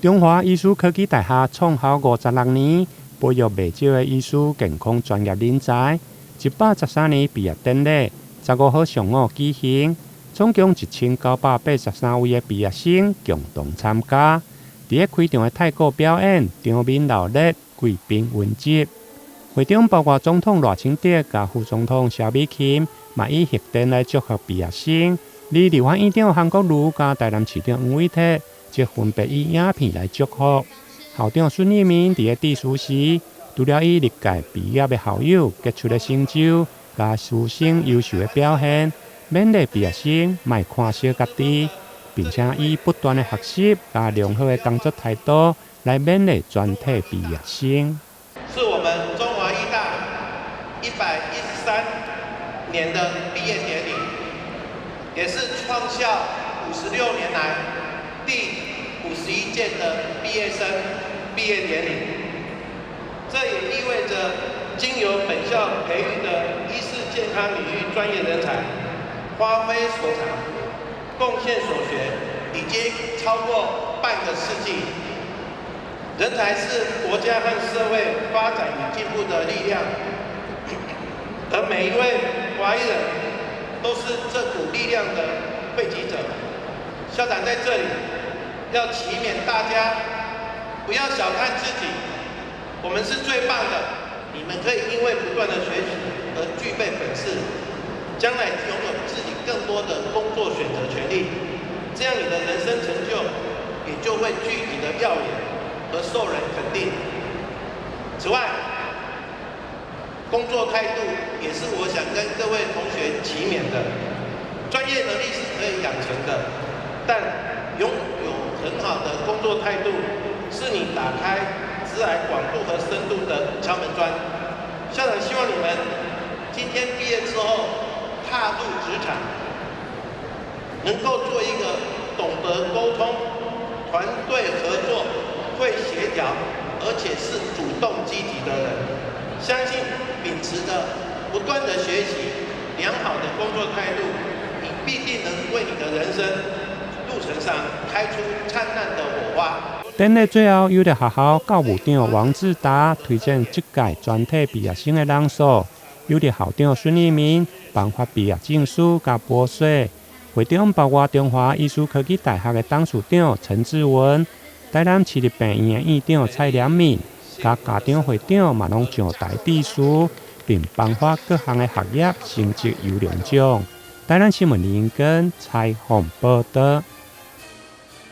中华艺术科技大学创校56年，培育未少的艺术健康专业人才。113年毕业典礼15号上午举行，总共1983位的毕业生共同参加。在开场的太鼓表演，场面热烈，贵宾云集。会中包括总统赖清德和副总统萧美琴，嘛以贺电来祝贺毕业生。立法院长韩国瑜和台南市长黄伟哲则分别以影片来祝福。校长孙益民在致辞时，除了以历届毕业的校友杰出的成就和师生优秀的表现，勉励毕业生莫看小家己，并且以不断的学习和良好的工作态度来勉励全体毕业生。是我们中华医大113年的毕业典礼，也是创校56年来第51届的毕业生毕业典礼。这也意味着，经由本校培育的医事健康领域专业人才，发挥所长，贡献所学，已经超过半个世纪。人才是国家和社会发展与进步的力量，而每一位华裔人都是这股力量的汇集者。校长在这里要祈勉大家，不要小看自己，我们是最棒的。你们可以因为不断的学习而具备本事，将来拥有自己更多的工作选择权利，这样你的人生成就也就会具体的耀眼和受人肯定。此外，工作态度也是我想跟各位同学祈勉的。专业能力是可以养成的，但拥有很好的工作态度，是你打开职涯广度和深度的敲门砖。校长希望你们今天毕业之后踏入职场，能够做一个懂得沟通、团队合作、会协调，而且是主动积极的人。相信秉持着不断的学习、良好的工作态度，你必定能为你的人生路程上开出灿烂的火花。典礼最后，有的学校教务长王志达推荐这届全体毕业生的人数，有的校长孙益民颁发毕业证书和博士。会中包括中华艺术科技大学的董事长陈志文、台南市立病院的院长蔡良敏，甲家长会长嘛拢上台致辞，并颁发各项的学业成绩优良奖。台南新闻林根采访报道。